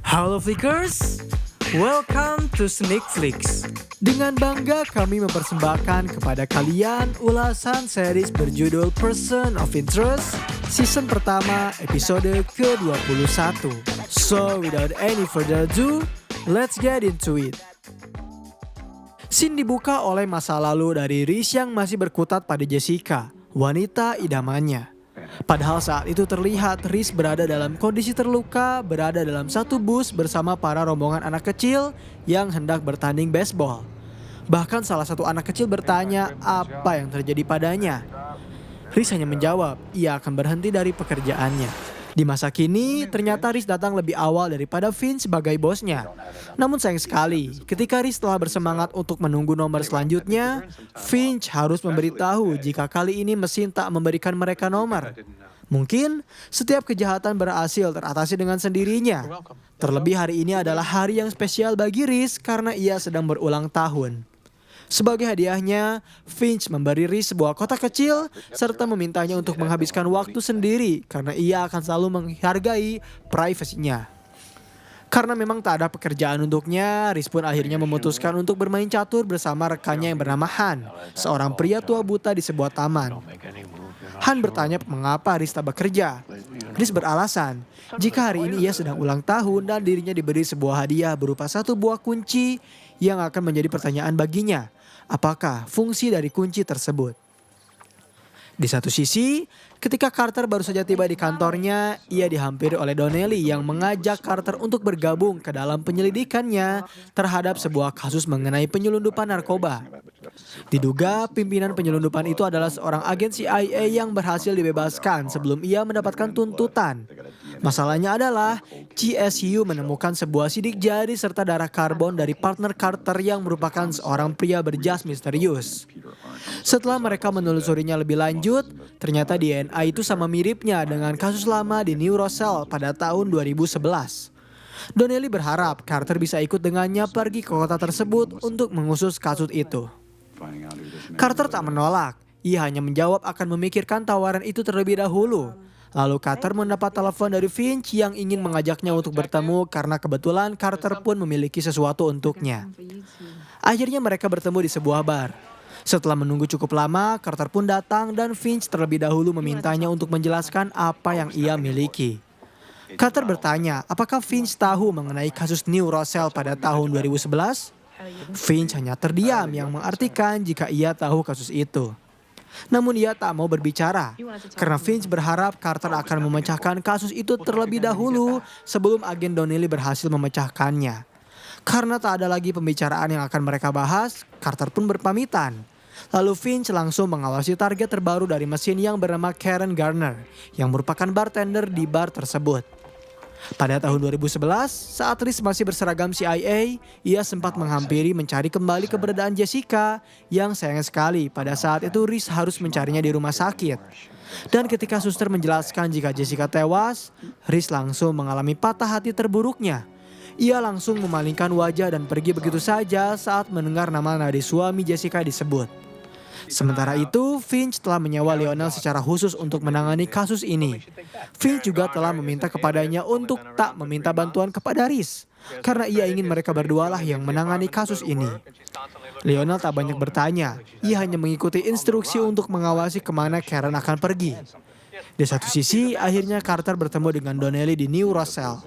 Halo Flickers, welcome to Sneak Flicks. Dengan bangga kami mempersembahkan kepada kalian ulasan series berjudul Person of Interest season pertama episode ke-21. So without any further ado, let's get into it. Scene dibuka oleh masa lalu dari Reese yang masih berkutat pada Jessica, wanita idamannya. Padahal saat itu terlihat Reese berada dalam kondisi terluka, berada dalam satu bus bersama para rombongan anak kecil yang hendak bertanding baseball. Bahkan salah satu anak kecil bertanya apa yang terjadi padanya. Reese hanya menjawab, ia akan berhenti dari pekerjaannya. Di masa kini, ternyata Reese datang lebih awal daripada Finch sebagai bosnya. Namun sayang sekali, ketika Reese telah bersemangat untuk menunggu nomor selanjutnya, Finch harus memberitahu jika kali ini mesin tak memberikan mereka nomor. Mungkin setiap kejahatan berhasil teratasi dengan sendirinya. Terlebih hari ini adalah hari yang spesial bagi Reese karena ia sedang berulang tahun. Sebagai hadiahnya, Finch memberi Reese sebuah kotak kecil serta memintanya untuk menghabiskan waktu sendiri karena ia akan selalu menghargai privasinya. Karena memang tak ada pekerjaan untuknya, Reese pun akhirnya memutuskan untuk bermain catur bersama rekannya yang bernama Han, seorang pria tua buta di sebuah taman. Han bertanya mengapa Reese tak bekerja. Reese beralasan, jika hari ini ia sedang ulang tahun dan dirinya diberi sebuah hadiah berupa satu buah kunci yang akan menjadi pertanyaan baginya. Apakah fungsi dari kunci tersebut? Di satu sisi, ketika Carter baru saja tiba di kantornya, ia dihampiri oleh Donnelly yang mengajak Carter untuk bergabung ke dalam penyelidikannya terhadap sebuah kasus mengenai penyelundupan narkoba. Diduga pimpinan penyelundupan itu adalah seorang agen CIA yang berhasil dibebaskan sebelum ia mendapatkan tuntutan. Masalahnya adalah CSU menemukan sebuah sidik jari serta darah karbon dari partner Carter yang merupakan seorang pria berjas misterius. Setelah mereka menelusurinya lebih lanjut, ternyata DNA itu sama miripnya dengan kasus lama di New Rochelle pada tahun 2011. Donnelly berharap Carter bisa ikut dengannya pergi ke kota tersebut untuk mengusus kasus itu. Carter tak menolak, ia hanya menjawab akan memikirkan tawaran itu terlebih dahulu. Lalu Carter mendapat telepon dari Finch yang ingin mengajaknya untuk bertemu karena kebetulan Carter pun memiliki sesuatu untuknya. Akhirnya mereka bertemu di sebuah bar. Setelah menunggu cukup lama, Carter pun datang dan Finch terlebih dahulu memintanya untuk menjelaskan apa yang ia miliki. Carter bertanya, apakah Finch tahu mengenai kasus New Rochelle pada tahun 2011? Finch hanya terdiam yang mengartikan jika ia tahu kasus itu. Namun ia tak mau berbicara, karena Finch berharap Carter akan memecahkan kasus itu terlebih dahulu sebelum agen Donnelly berhasil memecahkannya. Karena tak ada lagi pembicaraan yang akan mereka bahas, Carter pun berpamitan. Lalu Finch langsung mengawasi target terbaru dari mesin yang bernama Karen Garner, yang merupakan bartender di bar tersebut. Pada tahun 2011, saat Reese masih berseragam CIA, ia sempat menghampiri mencari kembali keberadaan Jessica yang sayang sekali pada saat itu Reese harus mencarinya di rumah sakit. Dan ketika suster menjelaskan jika Jessica tewas, Reese langsung mengalami patah hati terburuknya. Ia langsung memalingkan wajah dan pergi begitu saja saat mendengar nama dari suami Jessica disebut. Sementara itu, Finch telah menyewa Lionel secara khusus untuk menangani kasus ini. Finch juga telah meminta kepadanya untuk tak meminta bantuan kepada Reese, karena ia ingin mereka berdualah yang menangani kasus ini. Lionel tak banyak bertanya, ia hanya mengikuti instruksi untuk mengawasi kemana Karen akan pergi. Di satu sisi, akhirnya Carter bertemu dengan Donnelly di New Rochelle.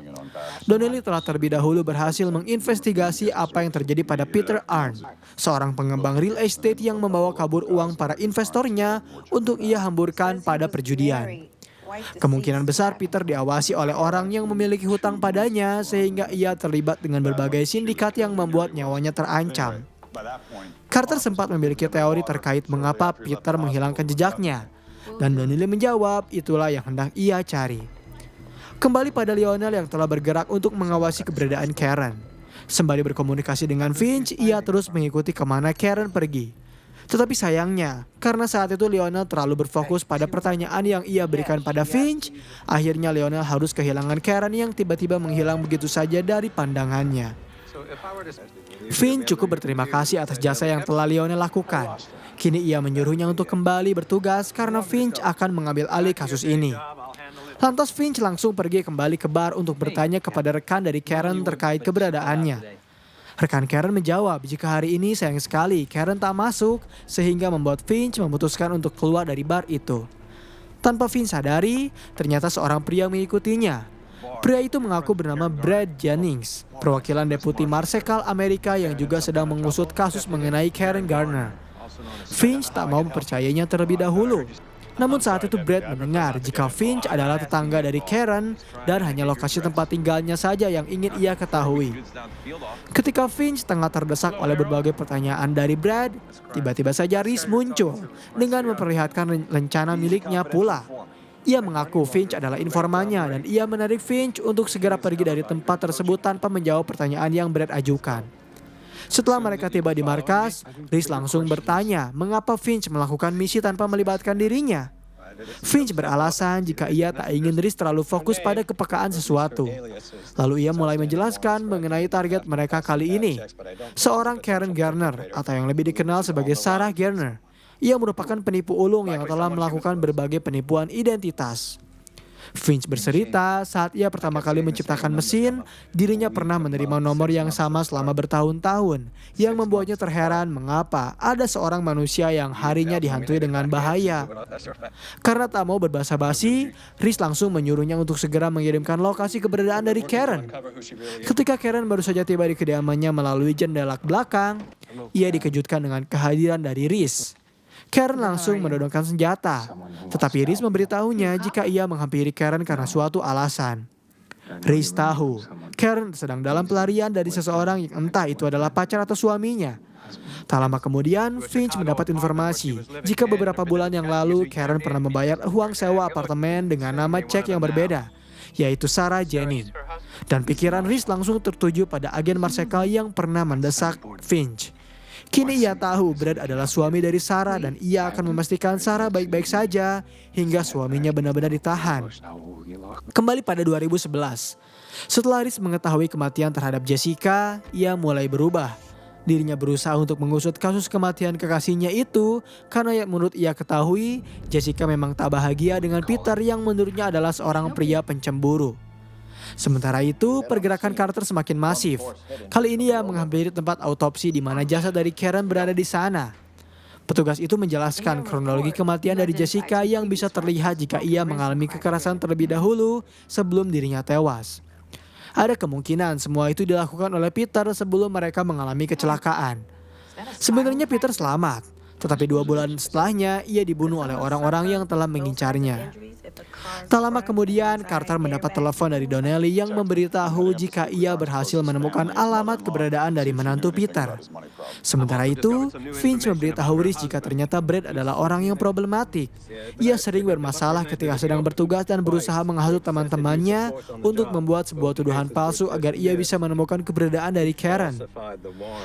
Donnelly telah terlebih dahulu berhasil menginvestigasi apa yang terjadi pada Peter Arndt, seorang pengembang real estate yang membawa kabur uang para investornya untuk ia hamburkan pada perjudian. Kemungkinan besar Peter diawasi oleh orang yang memiliki hutang padanya sehingga ia terlibat dengan berbagai sindikat yang membuat nyawanya terancam. Carter sempat memiliki teori terkait mengapa Peter menghilangkan jejaknya. Dan Donnelly menjawab, itulah yang hendak ia cari. Kembali pada Lionel yang telah bergerak untuk mengawasi keberadaan Karen. Sembari berkomunikasi dengan Finch, ia terus mengikuti kemana Karen pergi. Tetapi sayangnya, karena saat itu Lionel terlalu berfokus pada pertanyaan yang ia berikan pada Finch, akhirnya Lionel harus kehilangan Karen yang tiba-tiba menghilang begitu saja dari pandangannya. Finch cukup berterima kasih atas jasa yang telah Lionel lakukan. Kini ia menyuruhnya untuk kembali bertugas karena Finch akan mengambil alih kasus ini. Lantas Finch langsung pergi kembali ke bar untuk bertanya kepada rekan dari Karen terkait keberadaannya. Rekan Karen menjawab jika hari ini sayang sekali Karen tak masuk sehingga membuat Finch memutuskan untuk keluar dari bar itu. Tanpa Finch sadari, ternyata seorang pria mengikutinya. Pria itu mengaku bernama Brad Jennings, perwakilan Deputi Marsekal Amerika yang juga sedang mengusut kasus mengenai Karen Garner. Finch tak mau mempercayainya terlebih dahulu. Namun saat itu Brad mendengar jika Finch adalah tetangga dari Karen dan hanya lokasi tempat tinggalnya saja yang ingin ia ketahui. Ketika Finch tengah terdesak oleh berbagai pertanyaan dari Brad, tiba-tiba saja Reese muncul dengan memperlihatkan rencana miliknya pula. Ia mengaku Finch adalah informannya dan ia menarik Finch untuk segera pergi dari tempat tersebut tanpa menjawab pertanyaan yang Brad ajukan. Setelah mereka tiba di markas, Reese langsung bertanya mengapa Finch melakukan misi tanpa melibatkan dirinya. Finch beralasan jika ia tak ingin Reese terlalu fokus pada kepekaan sesuatu. Lalu ia mulai menjelaskan mengenai target mereka kali ini, seorang Karen Garner atau yang lebih dikenal sebagai Sarah Garner. Ia merupakan penipu ulung yang telah melakukan berbagai penipuan identitas. Finch bercerita saat ia pertama kali menciptakan mesin, dirinya pernah menerima nomor yang sama selama bertahun-tahun, yang membuatnya terheran mengapa ada seorang manusia yang harinya dihantui dengan bahaya. Karena tak mau berbasa-basi, Reese langsung menyuruhnya untuk segera mengirimkan lokasi keberadaan dari Karen. Ketika Karen baru saja tiba di kediamannya melalui jendela belakang, ia dikejutkan dengan kehadiran dari Reese. Karen langsung menodongkan senjata, tetapi Reese memberitahunya jika ia menghampiri Karen karena suatu alasan. Reese tahu, Karen sedang dalam pelarian dari seseorang yang entah itu adalah pacar atau suaminya. Tak lama kemudian, Finch mendapat informasi jika beberapa bulan yang lalu Karen pernah membayar uang sewa apartemen dengan nama cek yang berbeda, yaitu Sarah Jennings. Dan pikiran Reese langsung tertuju pada agen Marsekal yang pernah mendesak Finch. Kini ia tahu Brad adalah suami dari Sarah dan ia akan memastikan Sarah baik-baik saja hingga suaminya benar-benar ditahan. Kembali pada 2011, setelah Reese mengetahui kematian terhadap Jessica, ia mulai berubah. Dirinya berusaha untuk mengusut kasus kematian kekasihnya itu karena yang menurut ia ketahui, Jessica memang tak bahagia dengan Peter yang menurutnya adalah seorang pria pencemburu. Sementara itu, pergerakan Carter semakin masif. Kali ini ia menghampiri tempat autopsi di mana jasad dari Karen berada di sana. Petugas itu menjelaskan kronologi kematian dari Jessica yang bisa terlihat jika ia mengalami kekerasan terlebih dahulu sebelum dirinya tewas. Ada kemungkinan semua itu dilakukan oleh Peter sebelum mereka mengalami kecelakaan. Sebenarnya Peter selamat, tetapi 2 bulan setelahnya ia dibunuh oleh orang-orang yang telah mengincarnya. Tak lama kemudian, Carter mendapat telepon dari Donnelly yang memberitahu jika ia berhasil menemukan alamat keberadaan dari menantu Peter. Sementara itu, Finch memberitahu Reese jika ternyata Brad adalah orang yang problematik. Ia sering bermasalah ketika sedang bertugas dan berusaha menghasut teman-temannya untuk membuat sebuah tuduhan palsu agar ia bisa menemukan keberadaan dari Karen.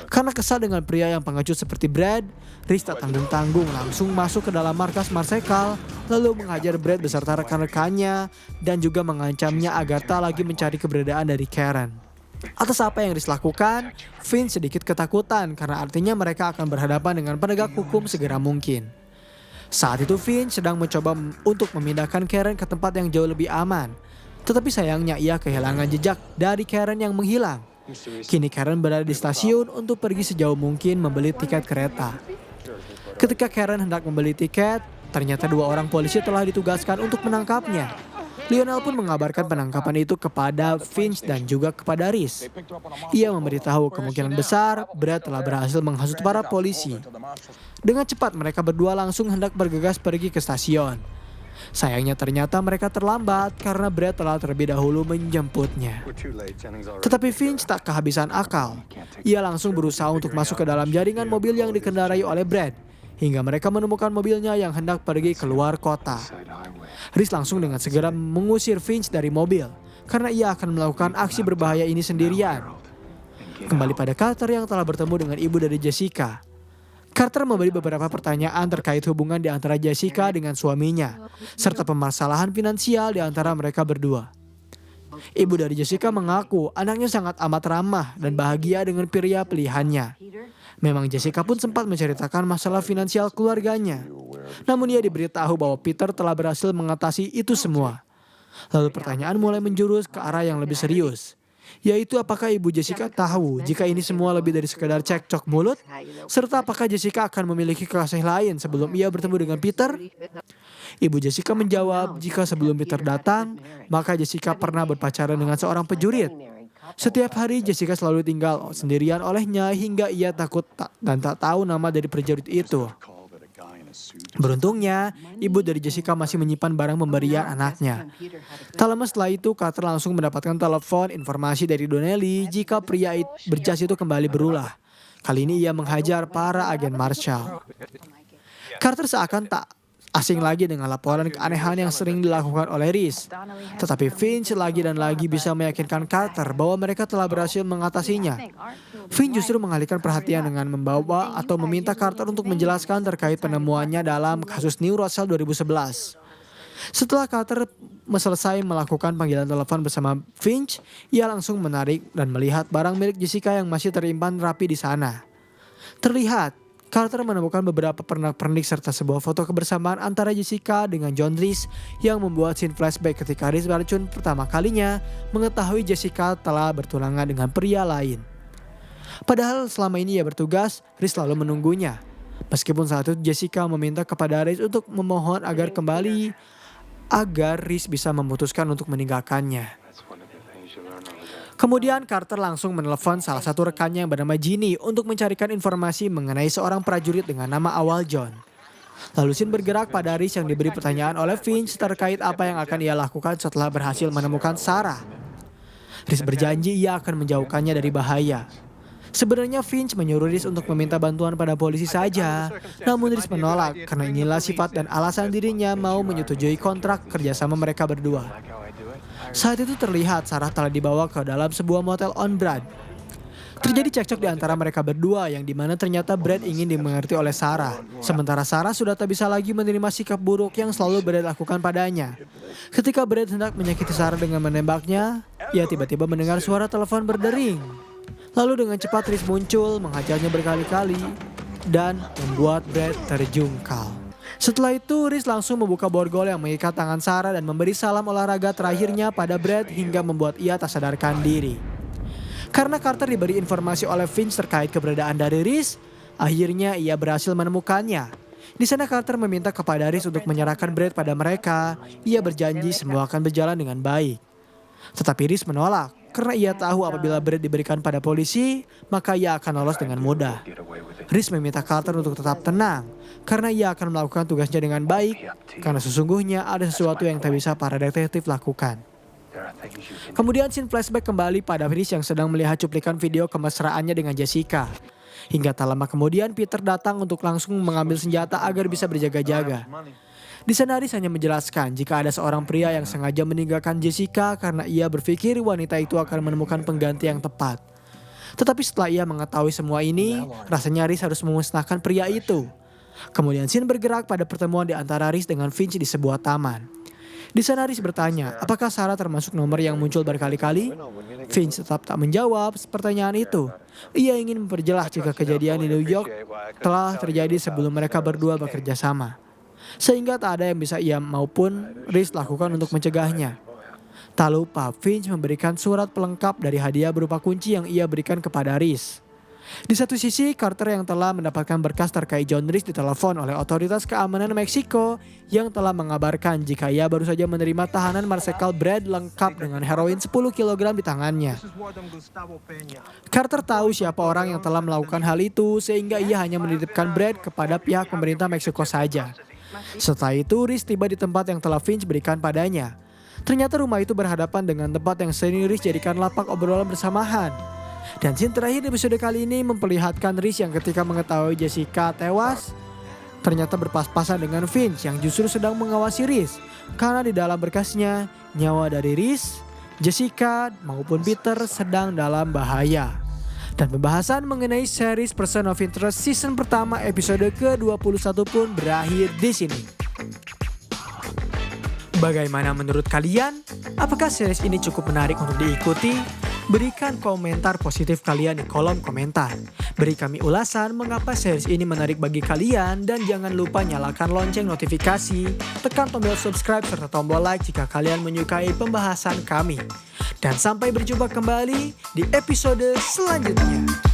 Karena kesal dengan pria yang pengecut seperti Brad, Reese tak tanggung-tanggung langsung masuk ke dalam markas Marsekal, lalu menghajar Brad beserta rekan-rekannya dan juga mengancamnya agar tak lagi mencari keberadaan dari Karen. Atas apa yang Reese lakukan, Finch sedikit ketakutan karena artinya mereka akan berhadapan dengan penegak hukum segera mungkin. Saat itu Finch sedang mencoba untuk memindahkan Karen ke tempat yang jauh lebih aman. Tetapi sayangnya ia kehilangan jejak dari Karen yang menghilang. Kini Karen berada di stasiun untuk pergi sejauh mungkin membeli tiket kereta. Ketika Karen hendak membeli tiket, ternyata 2 orang polisi telah ditugaskan untuk menangkapnya. Lionel pun mengabarkan penangkapan itu kepada Finch dan juga kepada Reese. Ia memberitahu kemungkinan besar Brad telah berhasil menghasut para polisi. Dengan cepat mereka berdua langsung hendak bergegas pergi ke stasiun. Sayangnya ternyata mereka terlambat karena Brad telah terlebih dahulu menjemputnya. Tetapi Finch tak kehabisan akal. Ia langsung berusaha untuk masuk ke dalam jaringan mobil yang dikendarai oleh Brad, hingga mereka menemukan mobilnya yang hendak pergi keluar kota. Reese langsung dengan segera mengusir Finch dari mobil, karena ia akan melakukan aksi berbahaya ini sendirian. Kembali pada Carter yang telah bertemu dengan ibu dari Jessica. Carter memberi beberapa pertanyaan terkait hubungan di antara Jessica dengan suaminya, serta permasalahan finansial di antara mereka berdua. Ibu dari Jessica mengaku anaknya sangat amat ramah dan bahagia dengan pria pilihannya. Memang Jessica pun sempat menceritakan masalah finansial keluarganya. Namun ia diberitahu bahwa Peter telah berhasil mengatasi itu semua. Lalu pertanyaan mulai menjurus ke arah yang lebih serius, yaitu apakah Ibu Jessica tahu jika ini semua lebih dari sekedar cekcok mulut? Serta apakah Jessica akan memiliki kekasih lain sebelum ia bertemu dengan Peter? Ibu Jessica menjawab jika sebelum Peter datang, maka Jessica pernah berpacaran dengan seorang prajurit. Setiap hari Jessica selalu tinggal sendirian olehnya hingga ia takut dan tak tahu nama dari prajurit itu. Beruntungnya, ibu dari Jessica masih menyimpan barang pemberian anaknya. Tak lama setelah itu, Carter langsung mendapatkan telepon informasi dari Donnelly jika pria berjas itu kembali berulah. Kali ini ia menghajar para agen Marshall. Carter seakan tak asing lagi dengan laporan keanehan yang sering dilakukan oleh Reese. Tetapi Finch lagi dan lagi bisa meyakinkan Carter bahwa mereka telah berhasil mengatasinya. Finch justru mengalihkan perhatian dengan membawa atau meminta Carter untuk menjelaskan terkait penemuannya dalam kasus New Rochelle 2011. Setelah Carter selesai melakukan panggilan telepon bersama Finch, ia langsung menarik dan melihat barang milik Jessica yang masih terimpan rapi di sana. Terlihat Carter menemukan beberapa pernak-pernik serta sebuah foto kebersamaan antara Jessica dengan John Reese yang membuat scene flashback ketika Reese beracun pertama kalinya mengetahui Jessica telah bertunangan dengan pria lain. Padahal selama ini ia bertugas, Reese selalu menunggunya. Meskipun saat itu Jessica meminta kepada Reese untuk memohon agar Reese bisa memutuskan untuk meninggalkannya. Kemudian Carter langsung menelepon salah satu rekannya yang bernama Ginny untuk mencarikan informasi mengenai seorang prajurit dengan nama awal John. Lalu Sin bergerak pada Reese yang diberi pertanyaan oleh Finch terkait apa yang akan ia lakukan setelah berhasil menemukan Sarah. Reese berjanji ia akan menjauhkannya dari bahaya. Sebenarnya Finch menyuruh Reese untuk meminta bantuan pada polisi saja, namun Reese menolak karena inilah sifat dan alasan dirinya mau menyetujui kontrak kerjasama mereka berdua. Saat itu terlihat Sarah telah dibawa ke dalam sebuah motel on Brad. Terjadi cekcok di antara mereka berdua yang dimana ternyata Brad ingin dimengerti oleh Sarah. Sementara Sarah sudah tak bisa lagi menerima sikap buruk yang selalu Brad lakukan padanya. Ketika Brad hendak menyakiti Sarah dengan menembaknya, ia tiba-tiba mendengar suara telepon berdering. Lalu dengan cepat Reese muncul, menghajarnya berkali-kali dan membuat Brad terjungkal. Setelah itu, Reese langsung membuka borgol yang mengikat tangan Sarah dan memberi salam olahraga terakhirnya pada Brad hingga membuat ia tak sadarkan diri. Karena Carter diberi informasi oleh Finch terkait keberadaan dari Reese, akhirnya ia berhasil menemukannya. Di sana Carter meminta kepada Reese untuk menyerahkan Brad pada mereka. Ia berjanji semua akan berjalan dengan baik. Tetapi Reese menolak karena ia tahu apabila Brad diberikan pada polisi, maka ia akan lolos dengan mudah. Reese meminta Carter untuk tetap tenang karena ia akan melakukan tugasnya dengan baik karena sesungguhnya ada sesuatu yang tak bisa para detektif lakukan. Kemudian scene flashback kembali pada Reese yang sedang melihat cuplikan video kemesraannya dengan Jessica. Hingga tak lama kemudian Peter datang untuk langsung mengambil senjata agar bisa berjaga-jaga. Di sana Reese hanya menjelaskan jika ada seorang pria yang sengaja meninggalkan Jessica karena ia berpikir wanita itu akan menemukan pengganti yang tepat. Tetapi setelah ia mengetahui semua ini, rasanya Reese harus memusnahkan pria itu. Kemudian scene bergerak pada pertemuan di antara Reese dengan Finch di sebuah taman. Di sana Reese bertanya, apakah Sarah termasuk nomor yang muncul berkali-kali? Finch tetap tak menjawab pertanyaan itu. Ia ingin memperjelas jika kejadian di New York telah terjadi sebelum mereka berdua bekerja sama. Sehingga tak ada yang bisa ia maupun Reese lakukan untuk mencegahnya. Tak lupa Finch memberikan surat pelengkap dari hadiah berupa kunci yang ia berikan kepada Reese. Di satu sisi, Carter yang telah mendapatkan berkas terkait John Reese ditelepon oleh otoritas keamanan Meksiko yang telah mengabarkan jika ia baru saja menerima tahanan Marshall Brad lengkap dengan heroin 10 kg di tangannya. Carter tahu siapa orang yang telah melakukan hal itu sehingga ia hanya menitipkan Brad kepada pihak pemerintah Meksiko saja. Setelah itu, Reese tiba di tempat yang telah Finch berikan padanya. Ternyata rumah itu berhadapan dengan tempat yang sering Reese jadikan lapak obrolan bersamahan. Dan scene terakhir di episode kali ini memperlihatkan Reese yang ketika mengetahui Jessica tewas, ternyata berpas-pasan dengan Finch yang justru sedang mengawasi Reese. Karena di dalam berkasnya, nyawa dari Reese, Jessica maupun Peter sedang dalam bahaya. Dan pembahasan mengenai series Person of Interest season pertama episode ke-21 pun berakhir di sini. Bagaimana menurut kalian? Apakah series ini cukup menarik untuk diikuti? Berikan komentar positif kalian di kolom komentar. Beri kami ulasan mengapa series ini menarik bagi kalian dan jangan lupa nyalakan lonceng notifikasi, tekan tombol subscribe serta tombol like jika kalian menyukai pembahasan kami. Dan sampai berjumpa kembali di episode selanjutnya.